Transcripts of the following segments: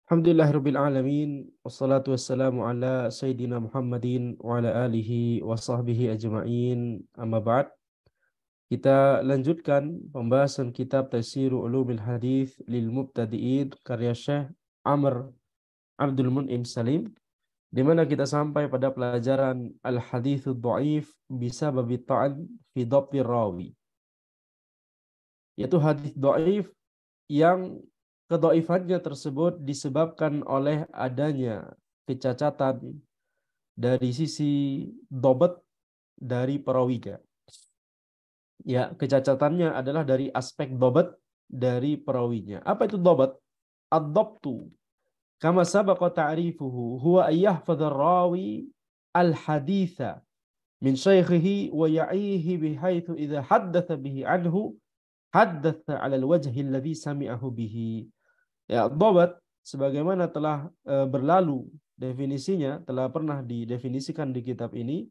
Alhamdulillahirabbil alamin wassalatu wassalamu ala sayyidina Muhammadin wa ala alihi wa sahbihi ajma'in. Amma ba'd. Kita lanjutkan pembahasan kitab Tafsirul Ulumil Hadis lil Mubtadi'in karya Syekh Amr Abdul Mun'im Salim, di mana kita sampai pada pelajaran al-haditsul dhaif bisababi ta'an fi dhabtir rawi, yaitu hadis dhaif yang kedhaifannya tersebut disebabkan oleh adanya kecacatan dari sisi dhabt dari perawinya. Ya, kecacatannya adalah dari aspek dhabt dari perawinya. Apa itu dhabt? Ad-dhabtu kama sabaqa ta'rifuhu huwa ayyahfadha ar-rawi al-haditha min shaykhihi wa ya'ihi bihaitsu idza haddatha bihi anhu haddatha 'ala al-wajhi alladhi sami'ahu bihi. Ya, dhabt sebagaimana telah berlalu definisinya, telah pernah didefinisikan di kitab ini.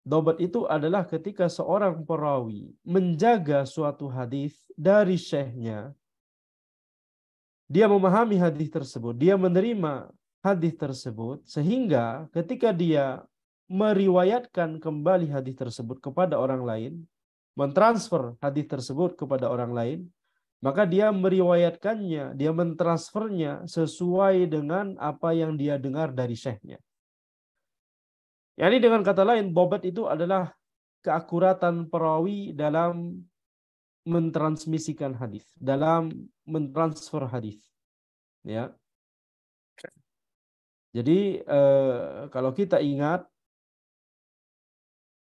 Dhabt itu adalah ketika seorang perawi menjaga suatu hadis dari syekhnya. Dia memahami hadis tersebut, dia menerima hadis tersebut, sehingga ketika dia meriwayatkan kembali hadis tersebut kepada orang lain, mentransfer hadis tersebut kepada orang lain, maka dia meriwayatkannya, dia mentransfernya sesuai dengan apa yang dia dengar dari syekhnya. Yani dengan kata lain, dhabt itu adalah keakuratan perawi dalam mentransmisikan hadis, dalam mentransfer hadis. Ya. Jadi kalau kita ingat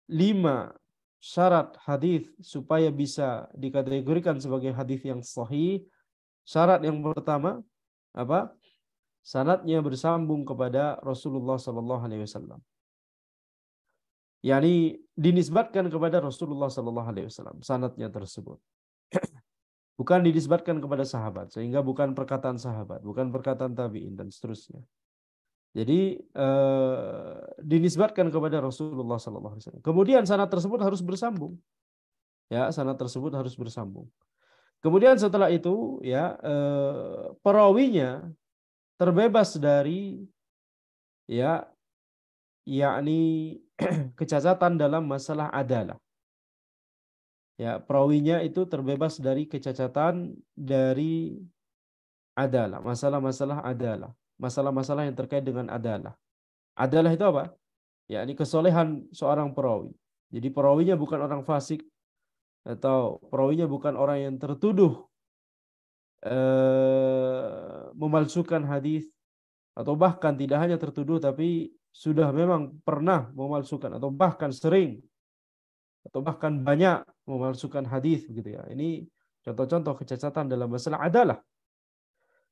5 syarat hadis supaya bisa dikategorikan sebagai hadis yang sahih. Syarat yang pertama apa? Sanadnya bersambung kepada Rasulullah sallallahu alaihi wasallam. Yani dinisbatkan kepada Rasulullah sallallahu alaihi wasallam sanadnya tersebut. Bukan dinisbatkan kepada sahabat, sehingga bukan perkataan sahabat, bukan perkataan tabi'in dan seterusnya. Jadi dinisbatkan kepada Rasulullah sallallahu alaihi wasallam. Kemudian sanad tersebut harus bersambung. Ya, sanad tersebut harus bersambung. Kemudian setelah itu ya perawinya terbebas dari ya yakni kecacatan dalam masalah adalah. Ya, perawinya itu terbebas dari kecacatan dari adalah, masalah-masalah adalah, masalah-masalah yang terkait dengan adalah. Adalah itu apa? Ya, ini kesolehan seorang perawi. Jadi perawinya bukan orang fasik, atau perawinya bukan orang yang tertuduh memalsukan hadis, atau bahkan tidak hanya tertuduh tapi sudah memang pernah memalsukan, atau bahkan sering, atau bahkan banyak memalsukan hadis begitu ya. Ini contoh-contoh kecacatan dalam masalah adalah.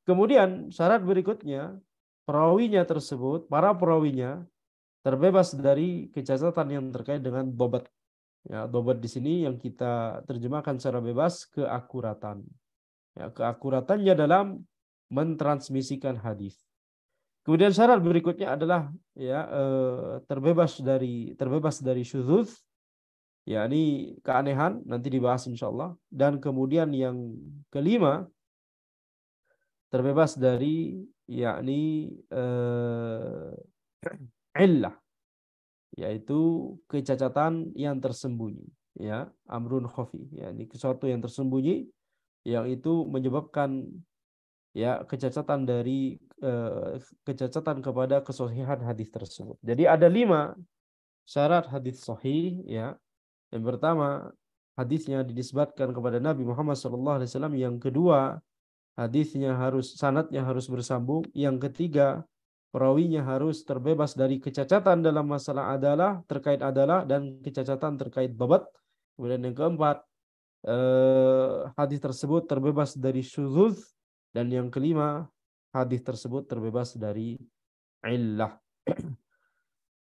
Kemudian syarat berikutnya, perawinya tersebut, para perawinya terbebas dari kecacatan yang terkait dengan dhabt. Ya, dhabt di sini yang kita terjemahkan secara bebas keakuratan. Ya, keakuratannya dalam mentransmisikan hadis. Kemudian syarat berikutnya adalah ya terbebas dari syudzuz, yakni keanehan, nanti dibahas insyaallah. Dan kemudian yang kelima, terbebas dari yakni illah, yaitu kecacatan yang tersembunyi, ya, amrun khafi, yakni sesuatu yang tersembunyi yang itu menyebabkan ya kecacatan kepada kesahihan hadis tersebut. Jadi ada 5 syarat hadis sahih ya. Yang pertama, hadisnya dinisbatkan kepada Nabi Muhammad SAW. Yang kedua, sanadnya harus bersambung. Yang ketiga, perawinya harus terbebas dari kecacatan dalam masalah adalah, terkait adalah, dan kecacatan terkait dhabt. Kemudian yang keempat, hadis tersebut terbebas dari syudzuz. Dan yang kelima, hadis tersebut terbebas dari illah.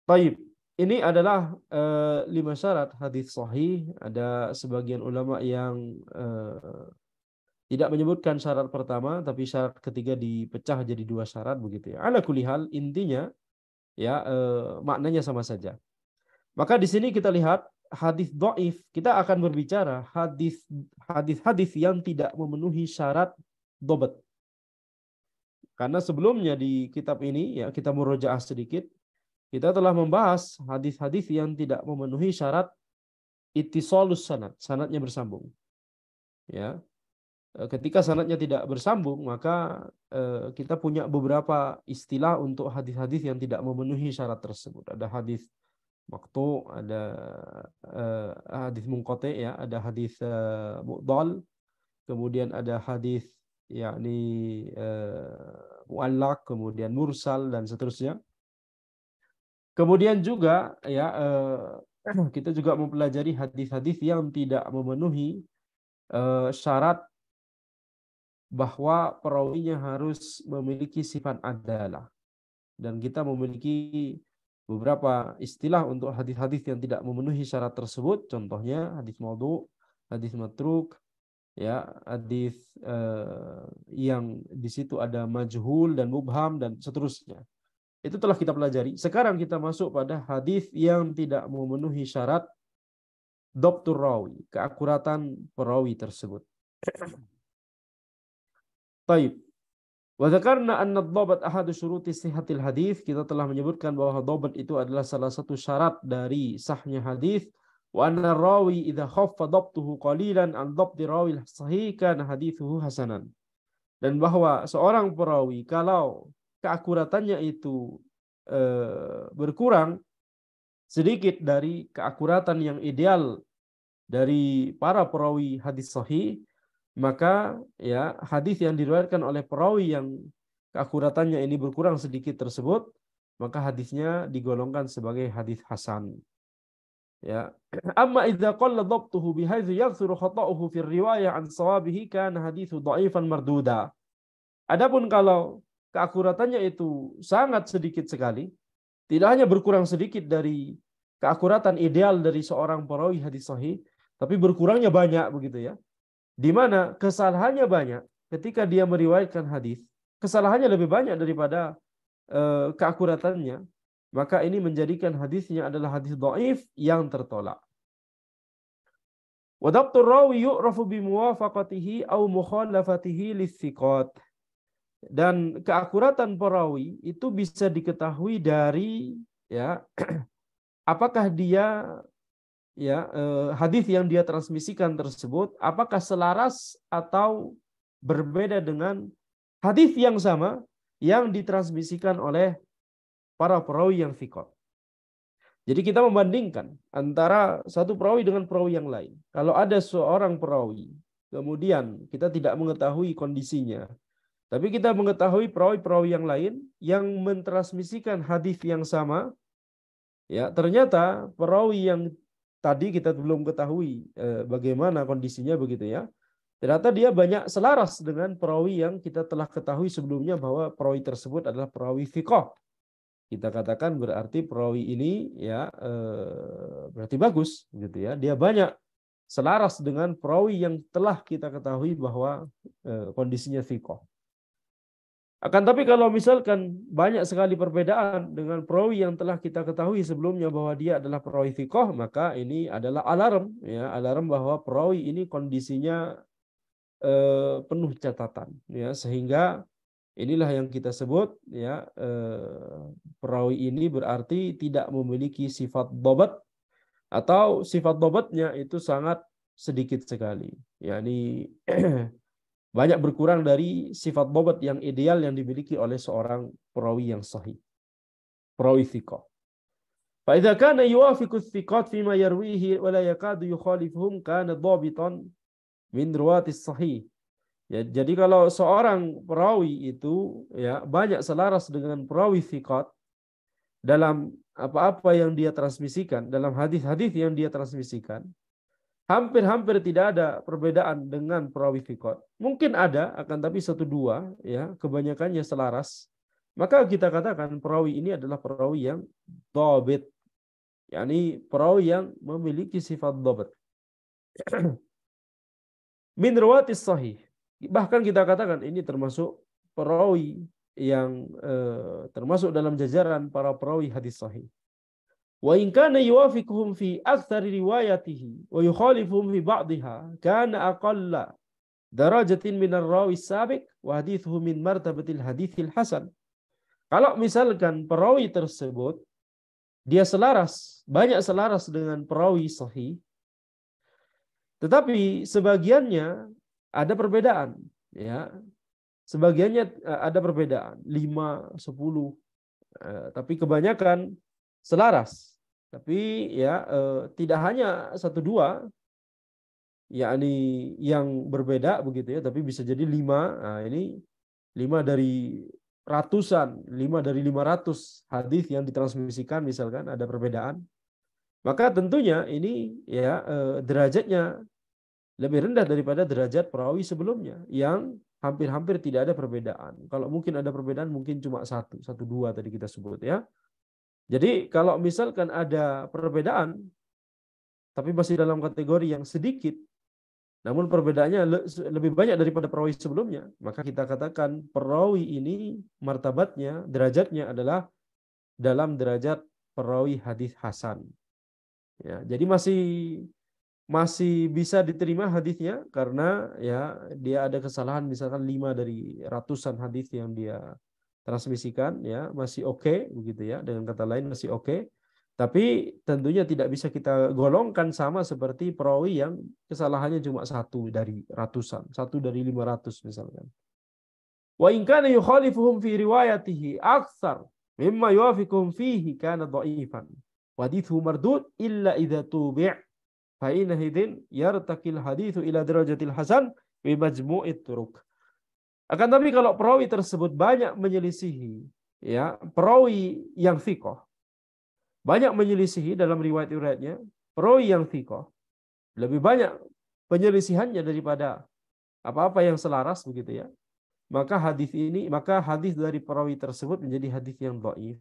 Baik, ini adalah 5 syarat hadis sahih. Ada sebagian ulama yang tidak menyebutkan syarat pertama, tapi syarat ketiga dipecah jadi 2 syarat begitu ya. Ala kulli hal, intinya ya maknanya sama saja. Maka di sini kita lihat hadis dhaif, kita akan berbicara hadis yang tidak memenuhi syarat dhabt. Karena sebelumnya di kitab ini ya kita murojaah sedikit, kita telah membahas hadis-hadis yang tidak memenuhi syarat ittisalus sanad, sanadnya bersambung. Ya. Ketika sanadnya tidak bersambung, maka kita punya beberapa istilah untuk hadis-hadis yang tidak memenuhi syarat tersebut. Ada hadis maqtu, ada hadis munqati ya, ada hadis mu'dhal, kemudian ada hadis yakni muallaq, kemudian mursal dan seterusnya. Kemudian juga ya kita juga mempelajari hadis-hadis yang tidak memenuhi syarat bahwa perawinya harus memiliki sifat adalah. Dan kita memiliki beberapa istilah untuk hadis-hadis yang tidak memenuhi syarat tersebut. Contohnya hadis maudhu, hadis matruk, ya, hadis yang di situ ada majhul dan mubham dan seterusnya. Itu telah kita pelajari. Sekarang kita masuk pada hadis yang tidak memenuhi syarat dhabtur rawi, keakuratan perawi tersebut. Baik. Wa dzakarna anna ad-dhabt ahadu syuruti sihhatil hadis. Kita telah menyebutkan bahwa dhabt itu adalah salah satu syarat dari sahnya hadis. Wa anna rawi idza khaffa dhabtuhu qalilan an dhabti rawi sahih kana hadithuhu hasanan. Dan bahwa seorang perawi kalau keakuratannya itu berkurang sedikit dari keakuratan yang ideal dari para perawi hadis sahih, maka ya hadis yang diriwayatkan oleh perawi yang keakuratannya ini berkurang sedikit tersebut, maka hadisnya digolongkan sebagai hadis hasan. Ya. Amma idza qalla dhabtuhu bihaitsu yakthuru khata'uhu fi riwayah an shawabihi kana haditsu dha'ifan marduda. Adapun kalau keakuratannya itu sangat sedikit sekali, tidak hanya berkurang sedikit dari keakuratan ideal dari seorang perawi hadis sahih, tapi berkurangnya banyak begitu ya. Di mana kesalahannya banyak ketika dia meriwayatkan hadis, kesalahannya lebih banyak daripada keakuratannya, maka ini menjadikan hadisnya adalah hadis dhaif yang tertolak. Wa dhabtur rawi yu'rafu bi muwafaqatihi aw mukhalafatihi lis-thiqat. Dan keakuratan perawi itu bisa diketahui dari ya apakah dia ya hadis yang dia transmisikan tersebut apakah selaras atau berbeda dengan hadis yang sama yang ditransmisikan oleh para perawi yang thiqat. Jadi kita membandingkan antara satu perawi dengan perawi yang lain. Kalau ada seorang perawi, kemudian kita tidak mengetahui kondisinya, tapi kita mengetahui perawi-perawi yang lain yang mentransmisikan hadis yang sama, ya ternyata perawi yang tadi kita belum ketahui bagaimana kondisinya begitu ya. Ternyata dia banyak selaras dengan perawi yang kita telah ketahui sebelumnya bahwa perawi tersebut adalah perawi thiqah. Kita katakan berarti perawi ini ya berarti bagus gitu ya. Dia banyak selaras dengan perawi yang telah kita ketahui bahwa kondisinya thiqah. Akan tapi kalau misalkan banyak sekali perbedaan dengan perawi yang telah kita ketahui sebelumnya bahwa dia adalah perawi thiqah, maka ini adalah alarm ya, alarm bahwa perawi ini kondisinya penuh catatan ya, sehingga inilah yang kita sebut ya perawi ini berarti tidak memiliki sifat dhabt atau sifat dhabtnya itu sangat sedikit sekali. yakni banyak berkurang dari sifat dhabt yang ideal yang dimiliki oleh seorang perawi yang sahih, perawi thiqah. Fa idza kana yuwafiqu thiqat fima yarwihi wa la yakadu yukhalifuhum kana dhabitan min ruwatis sahih. Ya, jadi kalau seorang perawi itu ya banyak selaras dengan perawi thiqat dalam apa-apa yang dia transmisikan, dalam hadis-hadis yang dia transmisikan, hampir-hampir tidak ada perbedaan dengan perawi thiqat. Mungkin ada, akan tapi satu dua ya, kebanyakannya selaras. Maka kita katakan perawi ini adalah perawi yang dhabit. yakni perawi yang memiliki sifat dhabt. Min ruwatis sahih. Bahkan kita katakan ini termasuk perawi yang termasuk dalam jajaran para perawi hadis sahih. Wa in kana yuwafiquhum fi aktsari riwayatihi wa yukhalifuhum fi ba'dihha kana aqalla darajatin minar rawi sabiq wa hadithuhu min martabatil hadithil hasan. Kalau misalkan perawi tersebut dia selaras, banyak selaras dengan perawi sahih, tetapi sebagiannya ada perbedaan, ya. Sebagiannya ada perbedaan, 5, 10, tapi kebanyakan selaras. Tapi ya tidak hanya 1, 2, yakni yang berbeda begitu ya, tapi bisa jadi 5. Nah, ini 5 dari ratusan, 5 dari 500 hadis yang ditransmisikan misalkan ada perbedaan. Maka tentunya ini ya derajatnya lebih rendah daripada derajat perawi sebelumnya yang hampir-hampir tidak ada perbedaan. Kalau mungkin ada perbedaan mungkin cuma 1, 2 tadi kita sebut ya. Jadi kalau misalkan ada perbedaan tapi masih dalam kategori yang sedikit, namun perbedaannya lebih banyak daripada perawi sebelumnya, maka kita katakan perawi ini martabatnya, derajatnya adalah dalam derajat perawi hadis hasan. Ya, jadi masih bisa diterima hadisnya karena ya dia ada kesalahan misalkan 5 dari ratusan hadis yang dia transmisikan, ya masih oke, begitu ya, dengan kata lain masih oke. Tapi tentunya tidak bisa kita golongkan sama seperti perawi yang kesalahannya cuma 1 dari ratusan, 1 dari 500 misalkan. Wa in kana yukhalifuhum fi riwayatihi aktsar mimma yuwafiquhum fihi kana dha'ifan. Wa hadithu mardud illa idza tubi'. Fa'ina hidin yartakil hadithu ila darajatil hasan bi majmu'it turuk. Akan tapi kalau perawi tersebut banyak menyelisihi, ya perawi yang thiqah, banyak menyelisihi dalam riwayat-riwayatnya, perawi yang thiqah lebih banyak penyelisihannya daripada apa-apa yang selaras begitu ya. Maka hadis dari perawi tersebut menjadi hadis yang dhaif.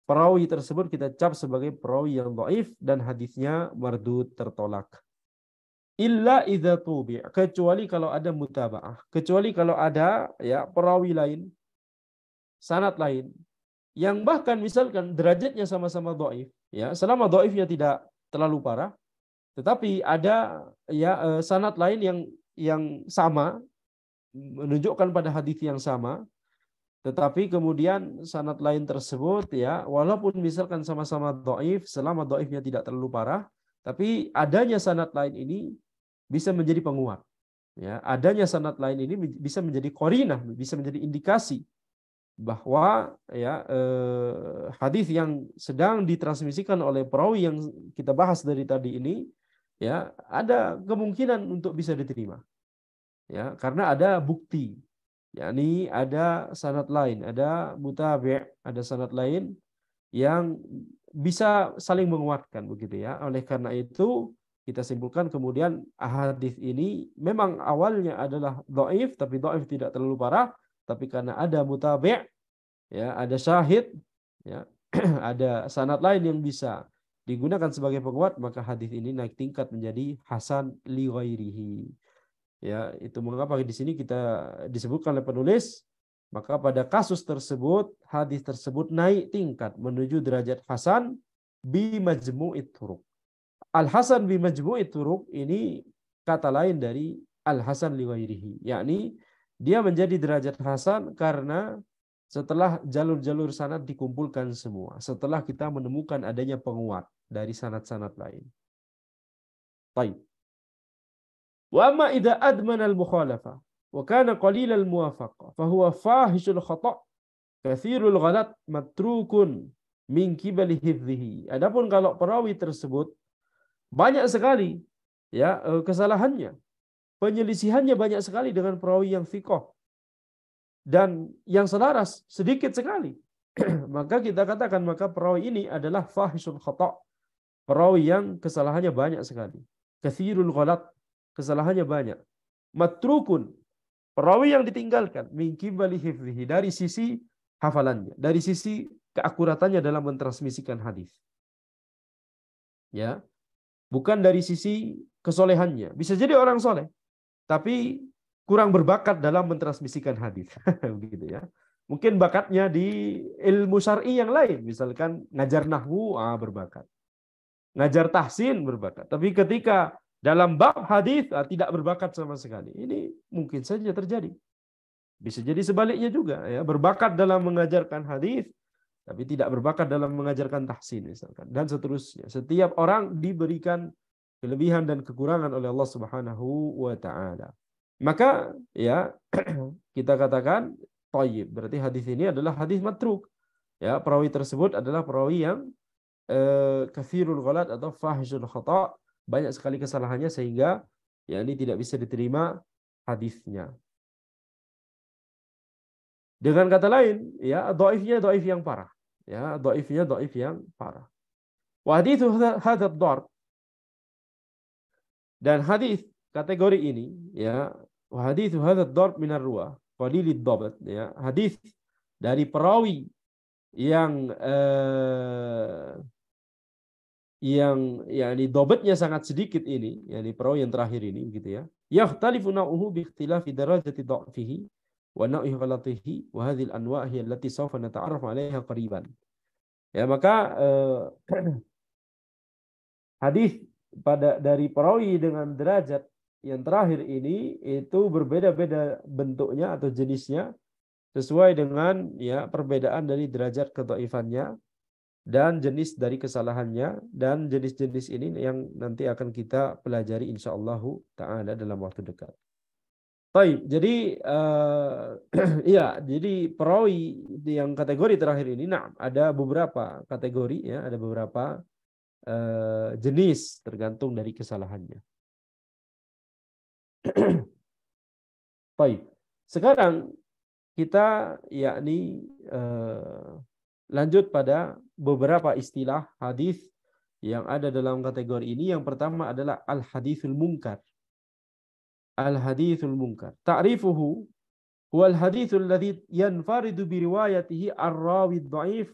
Perawi tersebut kita cap sebagai perawi yang dhaif dan hadisnya mardud, tertolak. Illa idza tubi', kecuali kalau ada mutaba'ah, kecuali kalau ada ya perawi lain, sanad lain yang bahkan misalkan derajatnya sama-sama dhaif, ya, selama dhaifnya tidak terlalu parah, tetapi ada ya sanad lain yang sama menunjukkan pada hadis yang sama. Tetapi kemudian sanad lain tersebut ya walaupun misalkan sama-sama dhaif, selama dhaifnya tidak terlalu parah, tapi adanya sanad lain ini bisa menjadi penguat. Ya, adanya sanad lain ini bisa menjadi qarinah, bisa menjadi indikasi bahwa ya hadis yang sedang ditransmisikan oleh perawi yang kita bahas dari tadi ini ya ada kemungkinan untuk bisa diterima. Ya, karena ada bukti. Yakni ada sanad lain, ada mutabi', ada sanad lain yang bisa saling menguatkan begitu ya. Oleh karena itu kita simpulkan kemudian hadis ini memang awalnya adalah dhaif, tapi dhaif tidak terlalu parah, tapi karena ada mutabi', ya, ada syahid, ya, ada sanad lain yang bisa digunakan sebagai penguat, maka hadis ini naik tingkat menjadi hasan li ghairihi. Ya, itu mengapa di sini kita disebutkan oleh penulis, maka pada kasus tersebut hadis tersebut naik tingkat menuju derajat hasan bi majmu'it turuq. Al hasan bi majmu'it turuq ini kata lain dari al hasan li ghairihi, yakni dia menjadi derajat hasan karena setelah jalur-jalur sanad dikumpulkan semua, setelah kita menemukan adanya penguat dari sanad-sanad lain. Baik. Wa amma idza admana al-mukhalafa wa kana qalil al-muwafaqa fa huwa fahishul khata' katsirul ghalat matrukun min qibali hifdhihi. Adapun kalau perawi tersebut banyak sekali ya kesalahannya, penyelisihannya banyak sekali dengan perawi yang thiqah dan yang selaras sedikit sekali, maka kita katakan maka perawi ini adalah fahishul khata', perawi yang kesalahannya banyak sekali. Katsirul ghalat, kesalahannya banyak. Matrukun, perawi yang ditinggalkan, min qibali hifdhihi, dari sisi hafalannya, dari sisi keakuratannya dalam mentransmisikan hadis. Ya. Bukan dari sisi kesolehannya. Bisa jadi orang soleh, tapi kurang berbakat dalam mentransmisikan hadis. Begitu ya. Mungkin bakatnya di ilmu syar'i yang lain, misalkan ngajar nahwu, berbakat. Ngajar tahsin berbakat. Tapi ketika Dalam bab hadis tidak berbakat sama sekali. Ini mungkin saja terjadi. Bisa jadi sebaliknya juga, ya, berbakat dalam mengajarkan hadis tapi tidak berbakat dalam mengajarkan tahsin misalkan, dan seterusnya. Setiap orang diberikan kelebihan dan kekurangan oleh Allah Subhanahu wa taala. Maka ya kita katakan thayyib, berarti hadis ini adalah hadis matruk. Ya, perawi tersebut adalah perawi yang kathirul ghalat atau fahishul khata', banyak sekali kesalahannya sehingga ya ini tidak bisa diterima hadisnya. Dengan kata lain, ya dhaifnya dhaif yang parah. Ya, dhaifnya dhaif yang parah. Wa hadithu hadzal dhar, dan hadis kategori ini, ya, wa hadithu hadzal dhar minar ruwah qalilid dhabt, ya, hadis dari perawi yang yakni dhabatnya sangat sedikit ini, yakni perawi yang terakhir ini gitu ya. Yakhtalifu nau'uhu bi ikhtilafi darajati dha'fihi wa nau'i ghalatihi wa hadhihi al-anwa' hiya allati sawfa nata'arraf 'alayha qariban. Ya, maka hadis dari perawi dengan derajat yang terakhir ini itu berbeda-beda bentuknya atau jenisnya sesuai dengan ya perbedaan dari derajat kedhaifannya dan jenis dari kesalahannya, dan jenis-jenis ini yang nanti akan kita pelajari insyaallah taala dalam waktu dekat. Baik, jadi iya, jadi perawi yang kategori terakhir ini, nah ada beberapa kategori, ya, ada beberapa jenis tergantung dari kesalahannya. Baik, sekarang kita yakni lanjut pada beberapa istilah hadis yang ada dalam kategori ini. Yang pertama adalah al-haditsul munkar. Al-haditsul munkar. Ta'rifuhu huwa al-haditsul ladzi yanfaridu bi riwayatihi ar-rawi dhaif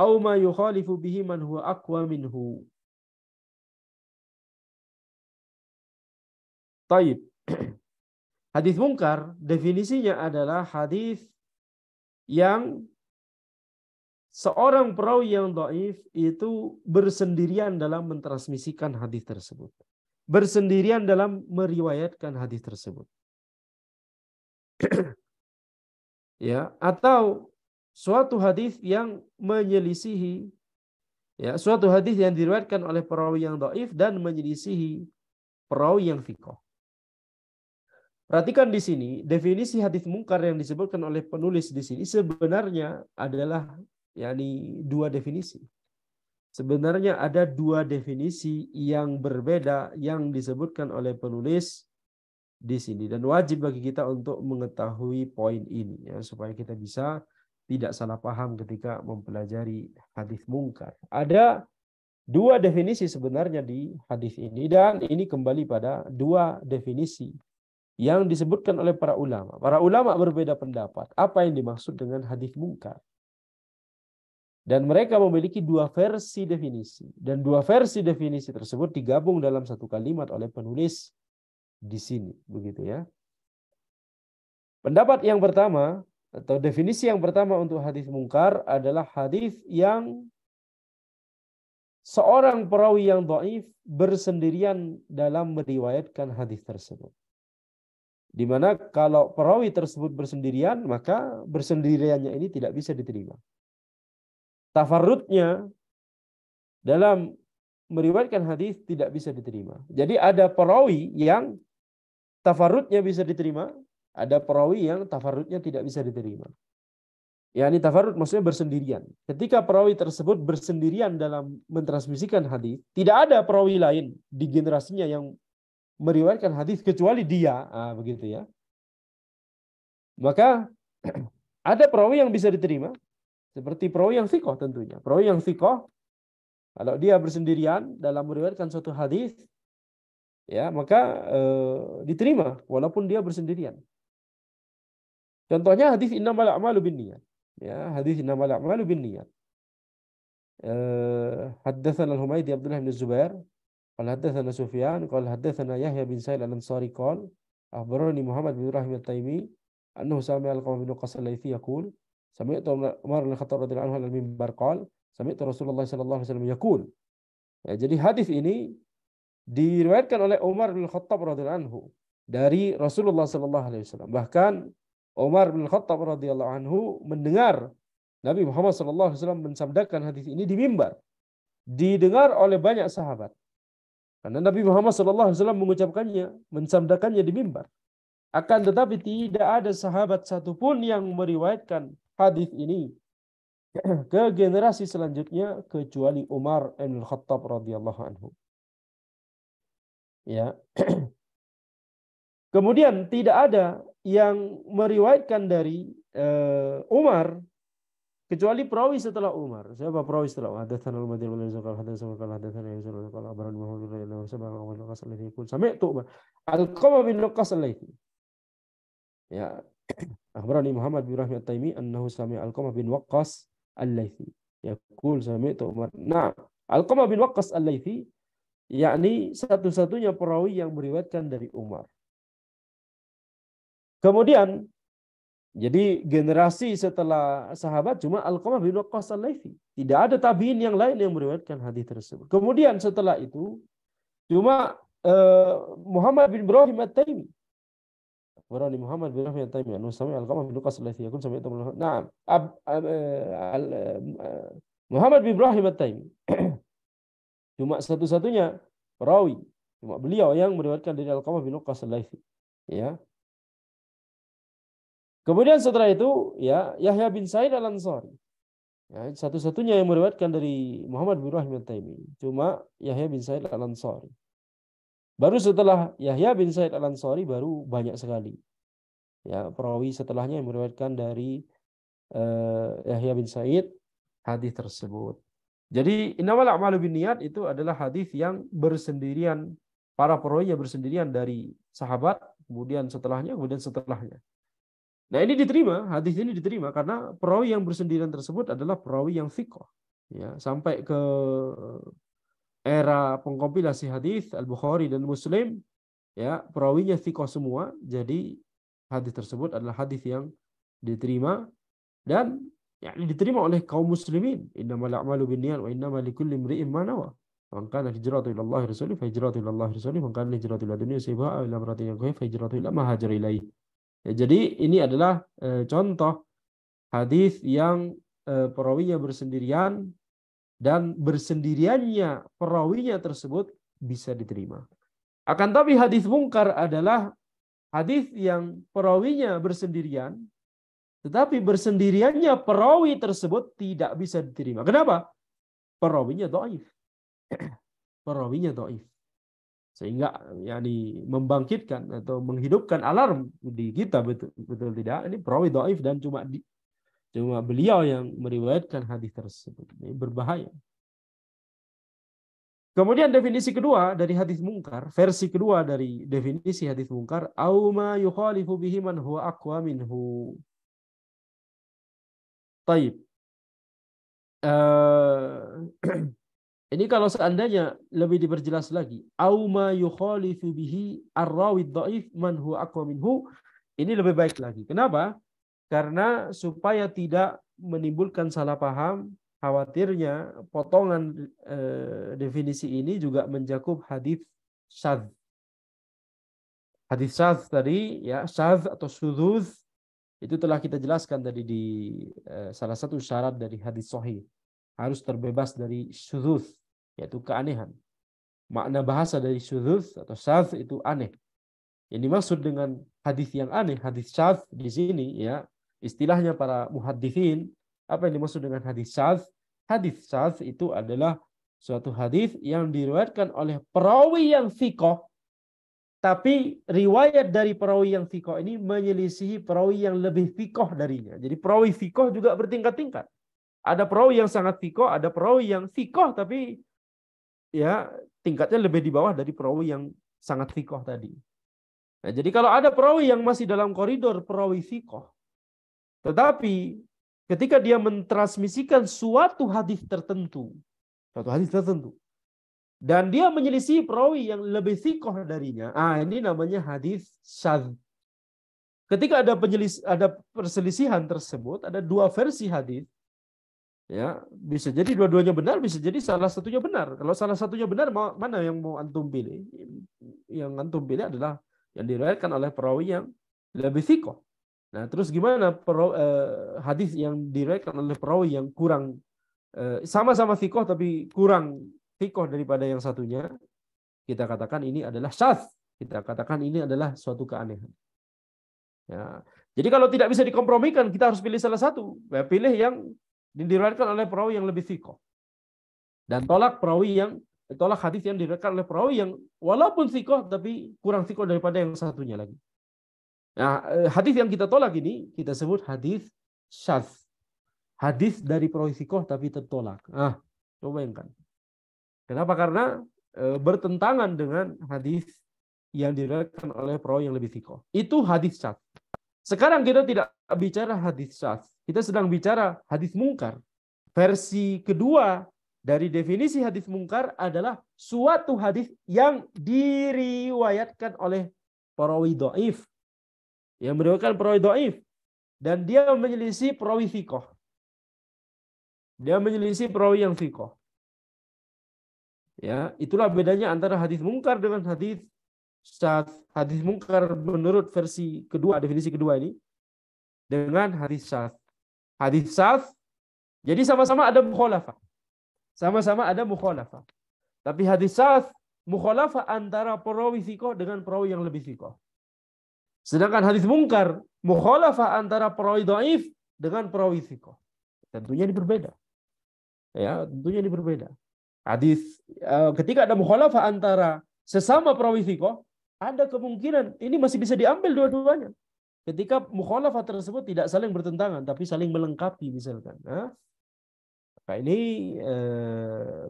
aw ma yukhalifu bihi man huwa aqwa minhu. Taib. Hadis munkar definisinya adalah hadis yang seorang perawi yang dhaif itu bersendirian dalam mentransmisikan hadis tersebut, bersendirian dalam meriwayatkan hadis tersebut. Ya, atau suatu hadis yang menyelisihi, ya, suatu hadis yang diriwayatkan oleh perawi yang dhaif dan menyelisihi perawi yang thiqah. Perhatikan di sini, definisi hadis munkar yang disebutkan oleh penulis di sini sebenarnya adalah yakni dua definisi. Sebenarnya ada dua definisi yang berbeda yang disebutkan oleh penulis di sini, dan wajib bagi kita untuk mengetahui poin ini, ya, supaya kita bisa tidak salah paham ketika mempelajari hadis munkar. Ada dua definisi sebenarnya di hadis ini, dan ini kembali pada dua definisi yang disebutkan oleh para ulama. Para ulama berbeda pendapat apa yang dimaksud dengan hadis munkar. Dan mereka memiliki dua versi definisi. Dan dua versi definisi tersebut digabung dalam satu kalimat oleh penulis di sini. Begitu ya. Pendapat yang pertama atau definisi yang pertama untuk hadis munkar adalah hadis yang seorang perawi yang dhaif bersendirian dalam meriwayatkan hadis tersebut. Di mana kalau perawi tersebut bersendirian, maka bersendiriannya ini tidak bisa diterima. Tafarrudnya dalam meriwayatkan hadis tidak bisa diterima. Jadi ada perawi yang tafarrudnya bisa diterima, ada perawi yang tafarrudnya tidak bisa diterima. Yani tafarrud maksudnya bersendirian. Ketika perawi tersebut bersendirian dalam mentransmisikan hadis, tidak ada perawi lain di generasinya yang meriwayatkan hadis kecuali dia, begitu ya. Maka ada perawi yang bisa diterima, seperti perawi yang thiqah tentunya. Perawi yang thiqah, kalau dia bersendirian dalam meriwayatkan suatu hadis, ya maka diterima walaupun dia bersendirian. Contohnya hadis innamal a'malu binniyat. Ya, hadis innamal a'malu binniyat. Haddatsana al-Humaydi Abdullah bin Zubair qala haddatsana Sufyan qala haddatsana Yahya bin Sa'id al-Ansari qala akhbarani Muhammad bin Ibrahim at-Taimi annahu sami'a al-Qawm bin Qas al-Laythi yaqul sami'tu Umar bin Khattab radhiyallahu anhu al-minbar qala sami'tu Rasulullah sallallahu alaihi wasallam yaqul. Ya, jadi hadis ini diriwayatkan oleh Umar bin Khattab radhiyallahu anhu dari Rasulullah sallallahu alaihi wasallam. Bahkan Umar bin Khattab radhiyallahu anhu mendengar Nabi Muhammad sallallahu alaihi wasallam mensabdakan hadis ini di mimbar. Didengar oleh banyak sahabat. Karena Nabi Muhammad sallallahu alaihi wasallam mengucapkannya, mensabdakannya di mimbar. Akan tetapi tidak ada sahabat satupun yang meriwayatkan hadis ini ke generasi selanjutnya kecuali Umar bin Khattab radhiyallahu anhu. Ya. Kemudian tidak ada yang meriwayatkan dari Umar kecuali perawi setelah Umar. Siapa perawi setelah Umar? Hadatsana al-Madini wal Zakal hadatsana qala hadatsana Yusuf qala akhbarana Muhammad bin Abdullah sabana wa qala alladhi yaqul sami'tu al-Qama bin Waqqas al-Laythi. Ya. Akhbarani Muhammad bin Ibrahim at-Taimi annahu sami'a al-Qama bin Waqqas al-Laythi. Yaqul sami'tu Umar. Nah, al-Qama bin Waqqas al-Laythi yakni satu-satunya perawi yang meriwayatkan dari Umar. Kemudian jadi generasi setelah sahabat cuma Al-Qamah bin Waqqas al-Laythi. Tidak ada tabi'in yang lain yang meriwayatkan hadis tersebut. Kemudian setelah itu cuma Muhammad bin Ibrahim at-Taimi. Berani Muhammad bin Ibrahim at-Taimi anu sami Al-Qamah bin Waqqas al-Laythi yakun sami itu. Nah, Muhammad bin Ibrahim at-Taimi cuma satu-satunya perawi, cuma beliau yang meriwayatkan dari Al-Qamah bin Waqqas al-Laythi. Ya. Kemudian setelah itu ya Yahya bin Sa'id al-Ansari. Ya, satu-satunya yang meriwayatkan dari Muhammad bin Ibrahim at-Taimi cuma Yahya bin Sa'id al-Ansari. Baru setelah Yahya bin Sa'id al-Ansari baru banyak sekali. Ya, perawi setelahnya yang meriwayatkan dari Yahya bin Sa'id hadis tersebut. Jadi innamal a'malu binniyat itu adalah hadis yang bersendirian, para perawinya bersendirian dari sahabat, kemudian setelahnya. Nah, ini diterima, hadis ini diterima karena perawi yang bersendirian tersebut adalah perawi yang thiqah. Ya, sampai ke era pengkompilasi hadis Al-Bukhari dan Muslim, ya, perawinya thiqah semua. Jadi hadis tersebut adalah hadis yang diterima dan ya, diterima oleh kaum muslimin. Innamal a'malu binniyat wa innamal likulli imri'in ma nawa. Man kana hijratuhu ila Allah wa rasulihi fa hijratuhu ila Allah wa rasulihi, man kana hijratuhu ila dunya yusibuha aw ila imra'atin yankihuha fa hijratuhu ila ma hajara ilaihi. Ya, jadi ini adalah contoh hadis yang perawinya bersendirian dan bersendiriannya perawinya tersebut bisa diterima. Akan tapi hadis mungkar adalah hadis yang perawinya bersendirian, tetapi bersendiriannya perawi tersebut tidak bisa diterima. Kenapa? Perawinya dhaif. Perawinya dhaif. Sehingga yakni membangkitkan atau menghidupkan alarm di kita, betul tidak, ini perawi dhaif dan cuma beliau yang meriwayatkan hadis tersebut. Ini berbahaya. Kemudian definisi kedua dari hadis mungkar, versi kedua dari definisi hadis mungkar, au ma yukhalifu bihi man huwa aqwa minhu. Taib. Ini kalau seandainya lebih diperjelas lagi, au ma yukhalifu bihi ar-rawi dhaif man huwa aqwa minhu, ini lebih baik lagi. Kenapa? Karena supaya tidak menimbulkan salah paham, khawatirnya potongan definisi ini juga mencakup hadis syadz. Hadis syadz tadi ya, syadz atau syudzuz itu telah kita jelaskan tadi di salah satu syarat dari hadis sahih. Harus terbebas dari syudzuz, yaitu keanehan. Makna bahasa dari syudzuz atau syadz itu aneh. Yang dimaksud dengan hadis yang aneh, hadis syadz di sini ya, istilahnya para muhadditsin, apa yang dimaksud dengan hadis syadz? Hadis syadz itu adalah suatu hadis yang diriwayatkan oleh perawi yang thiqah, tapi riwayat dari perawi yang thiqah ini menyelisihi perawi yang lebih thiqah darinya. Jadi perawi thiqah juga bertingkat-tingkat. Ada perawi yang sangat thiqah, ada perawi yang thiqah tapi ya tingkatnya lebih di bawah dari perawi yang sangat thiqah tadi. Nah, jadi kalau ada perawi yang masih dalam koridor perawi thiqah, tetapi ketika dia mentransmisikan suatu hadis tertentu, dan dia menyelisih perawi yang lebih thiqah darinya, ini namanya hadis syadz. Ketika ada perselisihan tersebut, ada dua versi hadis. Ya, bisa jadi dua-duanya benar, bisa jadi salah satunya benar. Kalau salah satunya benar, mana yang mau antum pilih? Yang antum pilih adalah yang diriwayatkan oleh perawi yang lebih thiqah. Nah, terus gimana hadis yang diriwayatkan oleh perawi yang kurang sama-sama thiqah tapi kurang thiqah daripada yang satunya? Kita katakan ini adalah syadz. Kita katakan ini adalah suatu keanehan. Ya. Jadi kalau tidak bisa dikompromikan, kita harus pilih salah satu. Ya, pilih yang diriwayatkan oleh perawi yang lebih thiqah. Dan tolak hadis yang diriwayatkan oleh perawi yang walaupun thiqah tapi kurang thiqah daripada yang satunya lagi. Nah, hadis yang kita tolak ini kita sebut hadis syadz. Hadis dari perawi thiqah tapi tertolak. Coba bayangkan. Kenapa? Karena bertentangan dengan hadis yang diriwayatkan oleh perawi yang lebih thiqah. Itu hadis syadz. Sekarang kita tidak bicara hadis syadz. Kita sedang bicara hadis mungkar. Versi kedua dari definisi hadis mungkar adalah suatu hadis yang diriwayatkan oleh perawi dhaif. Yang meriwayatkan perawi dhaif dan dia menyelisih perawi thiqah. Dia menyelisih perawi yang thiqah. Ya, itulah bedanya antara hadis mungkar dengan hadis syadz. Hadis mungkar menurut versi kedua, definisi kedua ini, dengan hadis syadz. Hadis syadz jadi sama-sama ada mukhalafah. Sama-sama ada mukhalafah. Tapi hadis syadz mukhalafah antara perawi thiqah dengan perawi yang lebih thiqah. Sedangkan hadis mungkar mukhalafah antara perawi dhaif dengan perawi thiqah. Tentunya ini berbeda. Ya, tentunya ini berbeda. Hadis ketika ada mukhalafah antara sesama perawi thiqah, ada kemungkinan ini masih bisa diambil dua-duanya. Ketika mukhalafah tersebut tidak saling bertentangan tapi saling melengkapi misalkan. Maka ini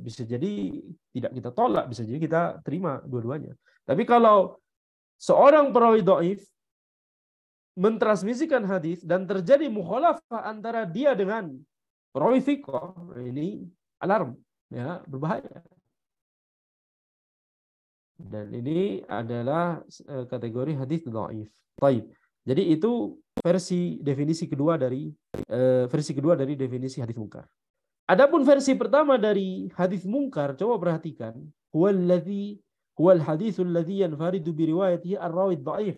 bisa jadi tidak kita tolak, bisa jadi kita terima dua-duanya. Tapi kalau seorang perawi dhaif mentransmisikan hadis dan terjadi mukhalafah antara dia dengan perawi thiqah, ini alarm, ya, berbahaya. Dan ini adalah kategori hadis dhaif. Baik. Jadi itu definisi kedua dari definisi hadis mungkar. Adapun versi pertama dari hadis mungkar, coba perhatikan, huwal haditsul ladzi yanfaridu bi riwayatihi ar-rawi dhaif.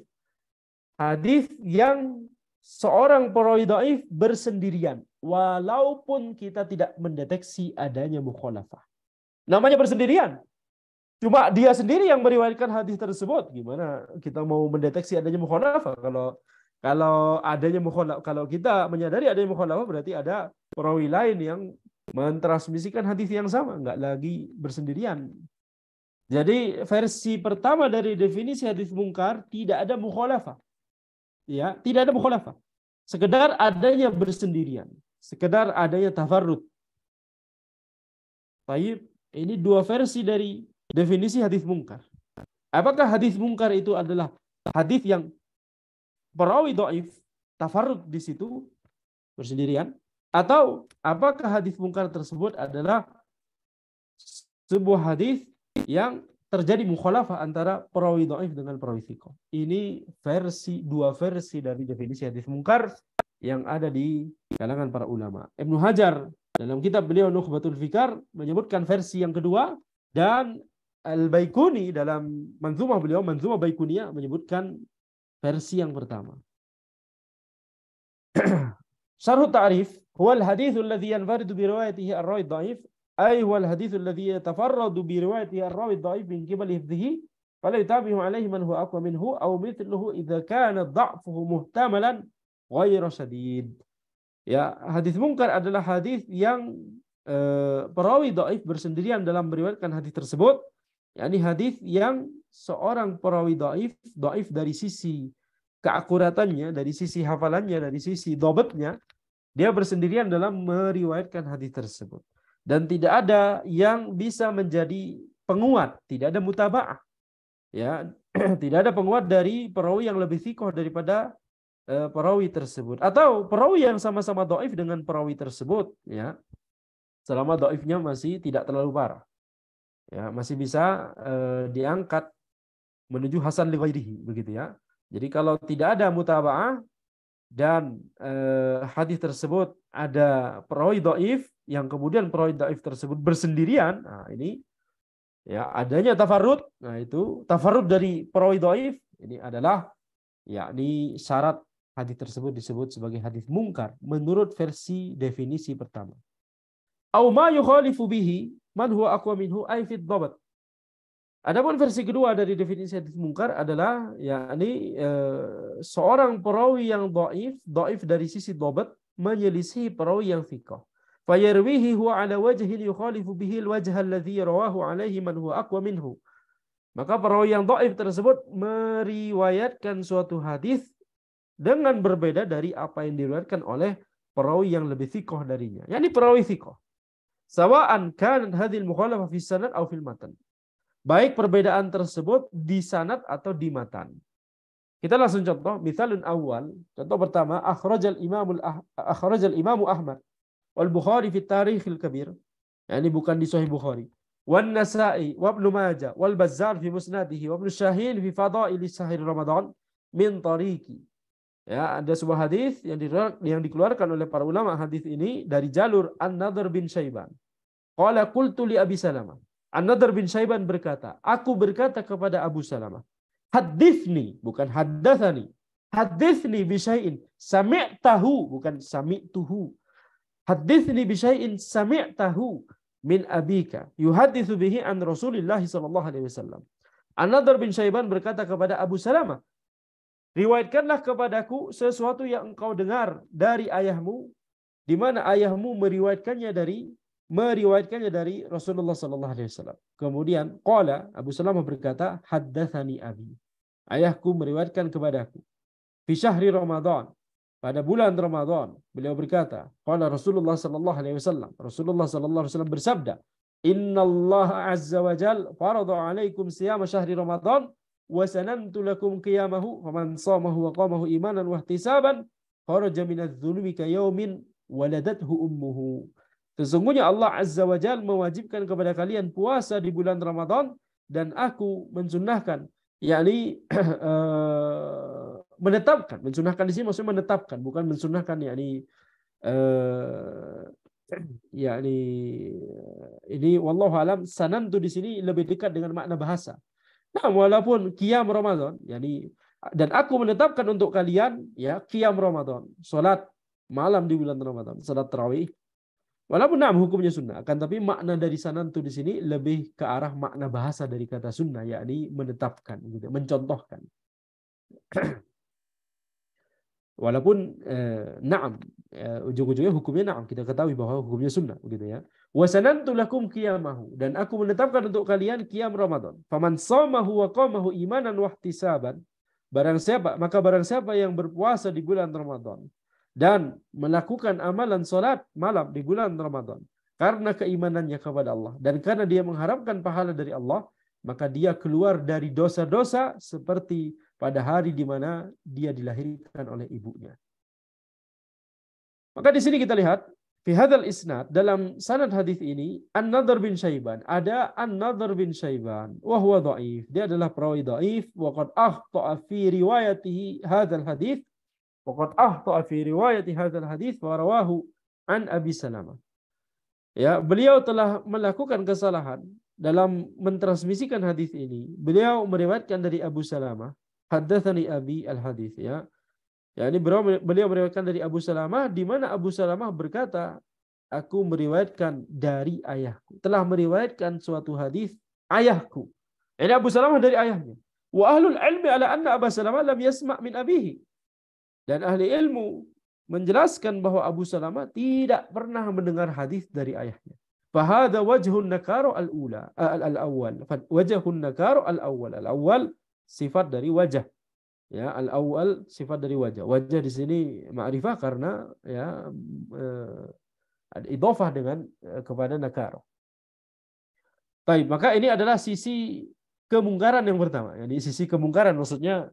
Hadis yang seorang perawi dhaif bersendirian walaupun kita tidak mendeteksi adanya mukhalafah. Namanya bersendirian. Cuma dia sendiri yang meriwayatkan hadis tersebut. Gimana kita mau mendeteksi adanya mukhalafah? Kalau adanya mukhalafah, kalau kita menyadari adanya mukhalafah berarti ada perawi lain yang mentransmisikan hadis yang sama, enggak lagi bersendirian. Jadi versi pertama dari definisi hadis mungkar tidak ada mukhalafah. Ya, tidak ada mukhalafah. Sekedar adanya bersendirian, sekedar adanya tafarrud. Baik, ini dua versi dari definisi hadis mungkar. Apakah hadis mungkar itu adalah hadis yang perawi dhaif, tafarrud di situ bersendirian, atau apakah hadis mungkar tersebut adalah sebuah hadis yang terjadi mukhalafah antara perawi dhaif dengan perawi thiqah? Ini dua versi dari definisi hadis mungkar yang ada di kalangan para ulama. Ibnu Hajar dalam kitab beliau Nukhbatul Fikar menyebutkan versi yang kedua, dan Al-Baikuni dalam manzumah beliau, Manzumah Baikuniyah, menyebutkan versi yang pertama. Syarh ta'rif huwa al-hadits alladhi yanfaridu bi riwayatihi ar-rawi dhaif, ay huwa al-hadits alladhi yatafarradu bi riwayatihi ar-rawi dhaif min qibali hifdhihi fala yutabi'u alayhi man huwa aqwa minhu aw mithluhu idza kana dha'fuhu muhtamalan ghayra shadid. Ya, hadis mungkar adalah hadis yang perawi dhaif bersendirian dalam meriwayatkan hadis tersebut. yakni hadis yang seorang perawi dhaif dari sisi keakuratannya, dari sisi hafalannya, dari sisi dhabatnya, dia bersendirian dalam meriwayatkan hadis tersebut. Dan tidak ada yang bisa menjadi penguat, tidak ada mutaba'ah. Ya, tidak ada penguat dari perawi yang lebih thiqah daripada perawi tersebut, atau perawi yang sama-sama dhaif dengan perawi tersebut, ya, selama dhaifnya masih tidak terlalu parah. Ya, masih bisa diangkat menuju hasan li ghairihi, begitu ya. Jadi kalau tidak ada mutaba'ah dan hadis tersebut ada perawi dhaif yang kemudian perawi dhaif tersebut bersendirian, nah ini ya adanya tafarrud. Nah itu tafarrud dari perawi dhaif ini adalah yakni syarat hadis tersebut disebut sebagai hadis mungkar menurut versi definisi pertama. Au ma yukhalifu bihi man huwa aqwa minhu ay fi dhabt. Adapun versi kedua dari definisi hadis mungkar adalah yakni seorang perawi yang dhaif dari sisi dhabt menyelisihi perawi yang thiqah. Fayarwihi huwa ala wajhin yukhalifu bihi al-wajh alladhi rawahu alaihi man huwa aqwa minhu. Maka perawi yang dhaif tersebut meriwayatkan suatu hadis dengan berbeda dari apa yang diriwayatkan oleh perawi yang lebih thiqah darinya. Yani perawi thiqah. Sawa'an kanat hadhil mukhalafah fi sanad aw fil matan. Baik perbedaan tersebut di sanad atau di matan. Kita langsung contoh, misalun awal. Contoh pertama, akhrajal Imam Ahmad wal Bukhari fi Tarikhil Kabir. Yani bukan di Sahih Bukhari. Wan Nasa'i wa Ibnu Majah wal Bazzar fi Musnadihi wa Ibnu Syahin fi Fadaili Sahih Ramadan min tariqi. Ya, ada sebuah hadis yang dikeluarkan oleh para ulama hadis ini dari jalur An-Nadhr bin Syaiban. Qala qultu li Abi Salamah. An-Nadhr bin Syaiban berkata, aku berkata kepada Abu Salamah, hadithni, bukan haddathani, hadithni bi syai'in sami'tahu, bukan sami'tuhu. Hadithni bi syai'in sami'tahu min abika yuhadithu bihi an Rasulillah sallallahu alaihi wasallam. An-Nadhr bin Syaiban berkata kepada Abu Salamah, riwayatkanlah kepadaku sesuatu yang engkau dengar dari ayahmu, di mana ayahmu meriwayatkannya dari Rasulullah sallallahu alaihi wasallam. Kemudian qala Abu Salamah berkata, haddatsani abi. Ayahku meriwayatkan kepadaku. Fi syahri Ramadan, pada bulan Ramadan, beliau berkata, qala Rasulullah sallallahu alaihi wasallam. Rasulullah sallallahu alaihi wasallam bersabda, "Innallaha azza wa jalla farada 'alaikum siyama syahri Ramadan wa sanantu lakum qiyamahu, faman shamahu wa qamahu imanan wa ihtisaban kharaja minadh-dhunubi ka yaumin waladathu ummuhu." Sesungguhnya Allah Azza wa Jalla mewajibkan kepada kalian puasa di bulan Ramadan dan aku mensunnahkan, yakni menetapkan. Mensunnahkan di sini maksudnya menetapkan, bukan mensunnahkan yakni yakni ini wallahu alam sanantu di sini lebih dekat dengan makna bahasa. Nah, walaupun qiyam Ramadan, yakni dan aku menetapkan untuk kalian ya qiyam Ramadan, salat malam di bulan Ramadan, salat tarawih. Walaupun hukumnya sunnah, akan tapi makna dari sanantu di sini lebih ke arah makna bahasa dari kata sunnah, yakni menetapkan, gitu, mencontohkan. Walaupun ujung-ujungnya hukumnya kita ketahui bahwa hukumnya sunnah, begitu ya. Wa sanantu lakum qiyamahu, dan aku menetapkan untuk kalian qiyam Ramadan. Faman shamahu wa qamahu imanan wa ihtisaban, barang siapa yang berpuasa di bulan Ramadan dan melakukan amalan salat malam di bulan Ramadan karena keimanannya kepada Allah dan karena dia mengharapkan pahala dari Allah, maka dia keluar dari dosa-dosa seperti pada hari di mana dia dilahirkan oleh ibunya. Maka di sini kita lihat fi hadzal isnad, dalam sanad hadis ini An-Nadhr bin Syaiban, ada An-Nadhr bin Syaiban wa huwa dhaif, dia adalah perawi dhaif, wa qad akhta'a fi riwayatihi hadzal hadis. Waqad ahta'a fi riwayati hadzal hadits wa rawahu an Abi Salamah. Ya, beliau telah melakukan kesalahan dalam mentransmisikan hadis ini. Beliau meriwayatkan dari Abu Salamah, haddatsani abi al-hadits, ya. Ya, ini beliau meriwayatkan dari Abu Salamah, di mana Abu Salamah berkata, aku meriwayatkan dari ayahku. Telah meriwayatkan suatu hadis ayahku. Ini Abu Salamah dari ayahnya. Wa ahlul ilmi ala anna Abu Salamah lam yasma' min abihi. Dan ahli ilmu menjelaskan bahwa Abu Salamah tidak pernah mendengar hadis dari ayahnya. Fahada wajhun nakaru al-ula al-awwal. Wajhun nakaru al-awwal. Al-awwal sifat dari wajah. Ya, al-awwal sifat dari wajah. Wajah di sini ma'rifah karena ya ada idhofah dengan kepada nakaru. Baik, maka ini adalah sisi kemungkaran yang pertama. Jadi sisi kemungkaran maksudnya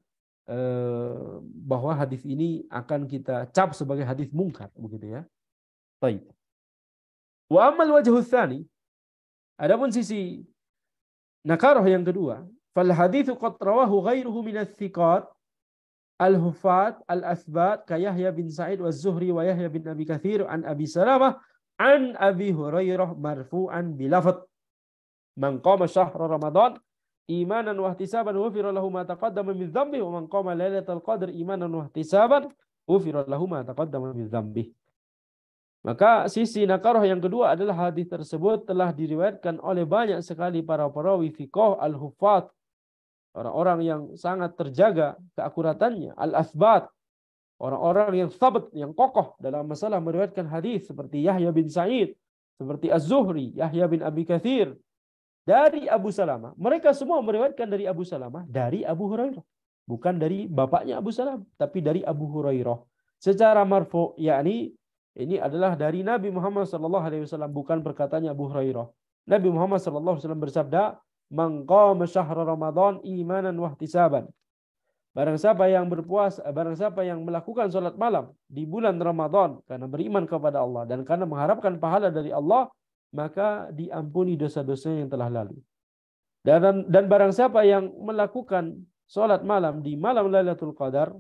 bahwa hadis ini akan kita cap sebagai hadis mungkar, begitu ya. Baik. Wa amal wajhu tsani, adapun sisi nakarah yang kedua, fal haditsu qad rawahu ghairuhu min ats-thiqat al-hufat al-athbat ka Yahya bin Sa'id wa Zuhri wa Yahya bin Abi Katsir an Abi Salamah an Abi Hurairah marfu'an bilafadz man qama syahra Ramadan imanan wa ihtisaban ghufira lahu ma taqaddama min dhanbi wa man qama lailatal qadr imanan wa ihtisaban ghufira lahu ma taqaddama min dhanbi. Maka sisi nakarah yang kedua adalah hadis tersebut telah diriwayatkan oleh banyak sekali para perawi fiqh al-hufat, orang-orang yang sangat terjaga keakuratannya, al-athbat, orang-orang yang sabat, yang kokoh dalam masalah meriwayatkan hadis seperti Yahya bin Sa'id, seperti Az-Zuhri, Yahya bin Abi Katsir, dari Abu Salamah. Mereka semua meriwayatkan dari Abu Salamah, dari Abu Hurairah. Bukan dari bapaknya Abu Salamah, tapi dari Abu Hurairah. Secara marfu, yakni ini adalah dari Nabi Muhammad SAW, bukan perkataannya Abu Hurairah. Nabi Muhammad SAW bersabda, "Man qama syahra Ramadan imanan wa ihtisaban." Barang siapa yang berpuasa, barang siapa yang melakukan salat malam di bulan Ramadan karena beriman kepada Allah dan karena mengharapkan pahala dari Allah, maka diampuni dosa-dosanya yang telah lalu. Dan barang siapa yang melakukan salat malam di malam Lailatul Qadar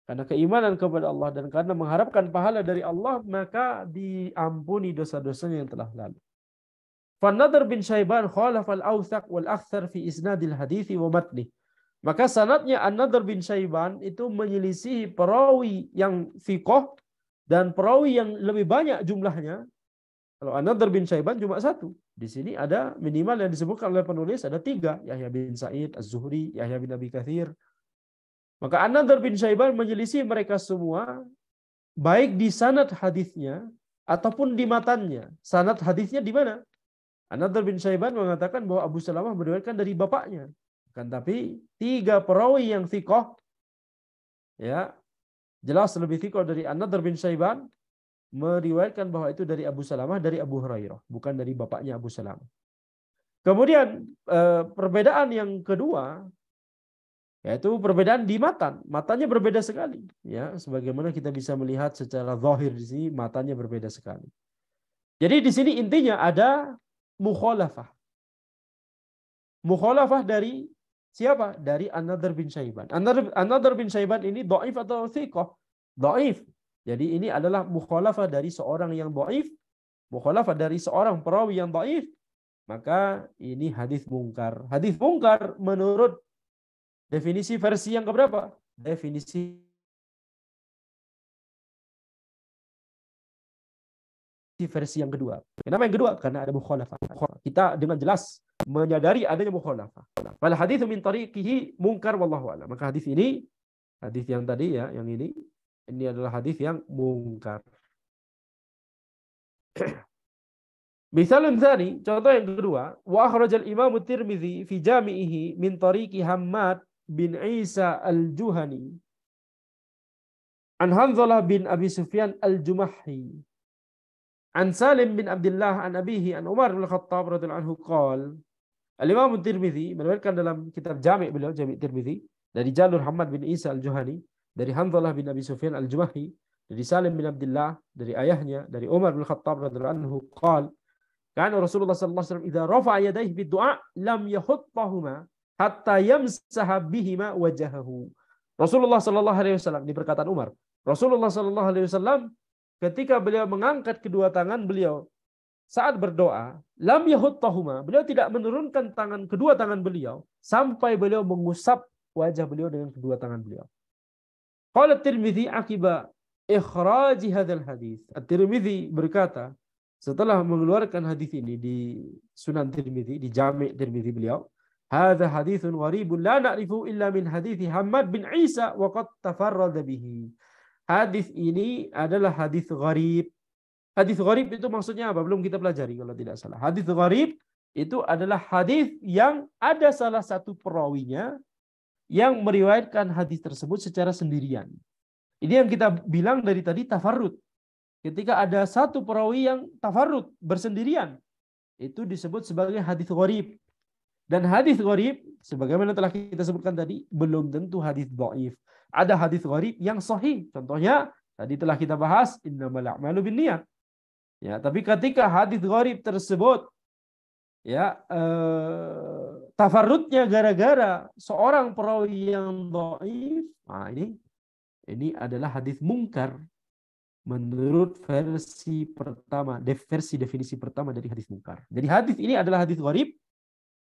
karena keimanan kepada Allah dan karena mengharapkan pahala dari Allah, maka diampuni dosa-dosanya yang telah lalu. Fan-Nadhr bin Syaiban khalafa al-Awthaq wal-Akthar fi isnadil hadithi wa matnih. Maka sanadnya An-Nadhr bin Syaiban itu menyelisihi perawi yang thiqah dan perawi yang lebih banyak jumlahnya. Kalau An-Nadhr bin Syaiban cuma satu. Di sini ada minimal yang disebutkan oleh penulis ada 3. Yahya bin Sa'id, Az-Zuhri, Yahya bin Abi Katsir. Maka An-Nadhr bin Syaiban menyelisih mereka semua baik di sanad hadisnya ataupun di matannya. Sanad hadisnya di mana? An-Nadhr bin Syaiban mengatakan bahwa Abu Salamah meriwayatkan dari bapaknya. Kan tapi 3 perawi yang thiqah, ya, jelas lebih thiqah dari An-Nadhr bin Syaiban, meriwayatkan bahwa itu dari Abu Salamah, dari Abu Hurairah, bukan dari bapaknya Abu Salamah. Kemudian perbedaan yang kedua yaitu perbedaan di matan. Matanya berbeda sekali, ya, sebagaimana kita bisa melihat secara zahir di sini matanya berbeda sekali. Jadi di sini intinya ada mukhalafah. Mukhalafah dari siapa? Dari An-Nadhr bin Syaiban. An-Nadhr bin Syaiban ini dhaif atau thiqah? Dhaif. Jadi ini adalah mukhalafah dari seorang yang dhaif, mukhalafah dari seorang perawi yang dhaif, maka ini hadis mungkar. Hadis mungkar menurut definisi versi yang keberapa? Definisi versi yang kedua. Kenapa yang kedua? Karena ada mukhalafah. Kita dengan jelas menyadari adanya mukhalafah. Wal hadits min tariqihi munkar wallahu a'lam. Maka hadis ini, hadis yang tadi ya, yang ini adalah hadis yang mungkar. Misalun tsani, contoh yang kedua, wa akhrajal Imam Tirmidzi fi jami'ihi min tariqi Hammad bin Isa al-Juhani an Hanzalah bin Abi Sufyan al-Jumahi an Salim bin Abdullah an abihi an Umar bin Khattab radhiyallahu anhu qala Al-Imam Tirmidzi meriwayatkan dalam kitab Jami' beliau, Jami' Tirmidzi, dari jalur Hammad bin Isa al-Juhani, dari Hanzalah bin Abi Sufyan al-Jumahi, dari Salim bin Abdullah, dari ayahnya, dari Umar bin Khattab radhiyallahu anhu qala kana Rasulullah sallallahu alaihi wasallam idza rafa'a yadayhi bid-du'a lam yahuttahuma hatta yamsaha bihima wajahahu. Rasulullah sallallahu alaihi wasallam, di perkataan Umar, Rasulullah sallallahu alaihi wasallam ketika beliau mengangkat kedua tangan beliau saat berdoa, lam yahuttahuma, beliau tidak menurunkan kedua tangan beliau sampai beliau mengusap wajah beliau dengan kedua tangan beliau. Qala Tirmidzi akiba ikhraji hadzal hadis. At-Tirmidzi berkata setelah mengeluarkan hadis ini di Sunan Tirmidzi, di Jami' Tirmidzi beliau, hadza haditsun gharibun la na'rifu illa min hadithi Hammad bin Isa wa qad tafarrada bihi. Hadis ini adalah hadis gharib. Hadis gharib itu maksudnya apa? Belum kita pelajari kalau tidak salah. Hadis gharib itu adalah hadis yang ada salah satu perawinya yang meriwayatkan hadis tersebut secara sendirian. Ini yang kita bilang dari tadi tafarrud. Ketika ada satu perawi yang tafarrud bersendirian, itu disebut sebagai hadis gharib. Dan hadis gharib sebagaimana telah kita sebutkan tadi belum tentu hadis dhaif. Ada hadis gharib yang sahih. Contohnya tadi telah kita bahas innamal a'malu binniyat. Ya, tapi ketika hadis gharib tersebut ya tafarrudnya gara-gara seorang perawi yang dhaif, nah ini ini adalah hadis mungkar menurut versi pertama, versi definisi pertama dari hadis mungkar. Jadi hadis ini adalah hadis gharib.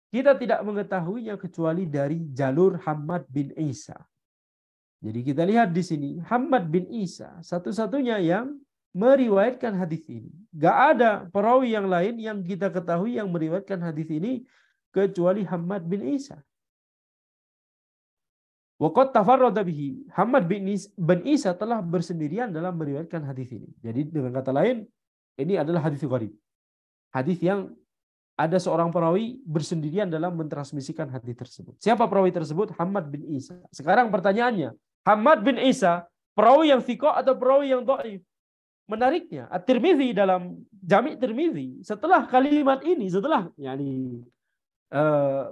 Kita tidak mengetahuinya kecuali dari jalur Hammad bin Isa. Jadi kita lihat di sini Hammad bin Isa satu-satunya yang meriwayatkan hadis ini. Gak ada perawi yang lain yang kita ketahui yang meriwayatkan hadis ini kecuali Hammad bin Isa. Waqad tafarrada bihi. Hammad bin Isa telah bersendirian dalam meriwayatkan hadis ini. Jadi dengan kata lain, ini adalah hadis gharib. Hadis yang ada seorang perawi bersendirian dalam mentransmisikan hadis tersebut. Siapa perawi tersebut? Hammad bin Isa. Sekarang pertanyaannya, Hammad bin Isa, perawi yang thiqah atau perawi yang dhaif? Menariknya, At-Tirmidzi dalam Jami' Tirmidzi setelah kalimat ini, setelah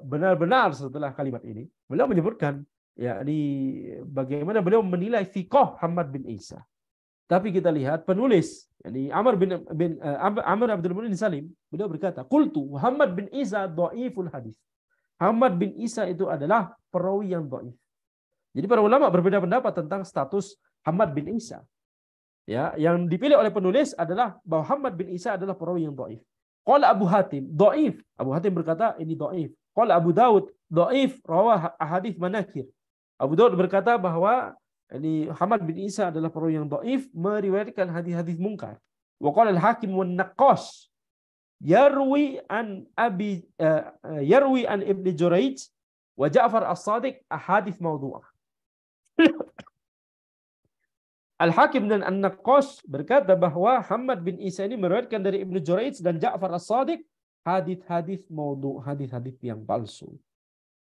benar-benar setelah kalimat ini, beliau menyebutkan bagaimana beliau menilai thiqah Hammad bin Isa. Tapi kita lihat penulis, Amr Abdul Munin Salim, beliau berkata, qultu Hammad bin Isa dhaiful hadis. Hammad bin Isa itu adalah perawi yang dhaif. Jadi para ulama berbeda pendapat tentang status Hammad bin Isa. Ya, yang dipilih oleh penulis adalah bahwa Hammad bin Isa adalah perawi yang dhaif. Qala Abu Hatim, dhaif. Abu Hatim berkata ini dhaif. Qala Abu Daud, dhaif rawah ahadits manakir. Abu Daud berkata bahwa ini Hammad bin Isa adalah perawi yang dhaif, meriwayatkan hadis-hadis mungkar. Wa qala al-Hakim wan Naqqash yarwi an Ibnu Jurayj wa Ja'far as-Sadiq ahadits maudhu'ah. Al-Hakim dan An-Naqqash berkata bahwa Hammad bin Isa ini meriwayatkan dari Ibnu Jurayj dan Ja'far as-Sadiq hadis-hadis maudhu', hadis-hadis yang palsu.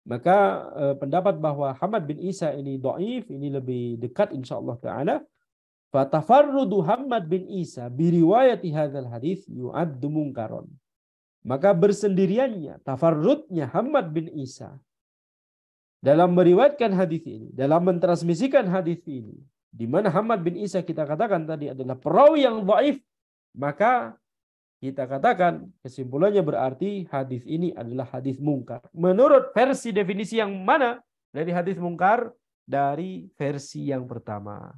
Maka pendapat bahwa Hammad bin Isa ini dhaif ini lebih dekat insyaallah taala. Fa tafarrudu Hammad bin Isa bi riwayati hadzal hadis yu'addu munkaron. Maka bersendiriannya, tafarrudnya Hammad bin Isa dalam meriwayatkan hadis ini, dalam mentransmisikan hadis ini, di mana Hammad bin Isa kita katakan tadi adalah perawi yang dhaif, maka kita katakan kesimpulannya berarti hadis ini adalah hadis mungkar. Menurut versi definisi yang mana dari hadis mungkar? Dari versi yang pertama.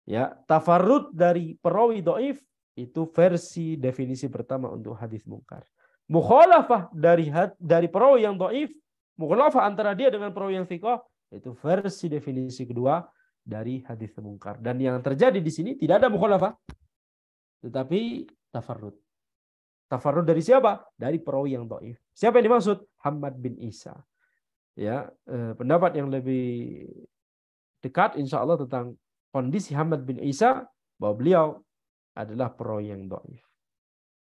Ya, tafarrud dari perawi dhaif itu versi definisi pertama untuk hadis mungkar. Mukhalafah dari perawi yang dhaif, mukhalafah antara dia dengan perawi yang thiqah itu versi definisi kedua dari hadis mungkar. Dan yang terjadi di sini tidak ada mukhalafah, tetapi tafarrud. Tafarrud dari siapa? Dari perawi yang dhaif. Siapa yang dimaksud? Hammad bin Isa. Ya, pendapat yang lebih dekat insya Allah tentang kondisi Hammad bin Isa bahwa beliau adalah perawi yang dhaif.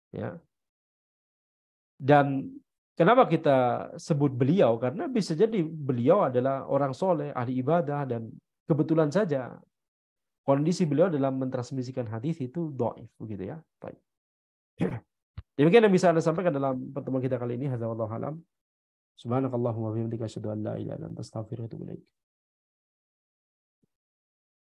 Ya. Dan kenapa kita sebut beliau? Karena bisa jadi beliau adalah orang soleh, ahli ibadah, dan kebetulan saja kondisi beliau dalam mentransmisikan hadis itu dhaif, begitu ya. Baik. Demikian yang bisa Anda sampaikan dalam pertemuan kita kali ini. Hadza wallahu alam. Subhanakallahumma wa bihamdika asyhadu an la ilaha illa anta astaghfiruka wa atubu ilaik.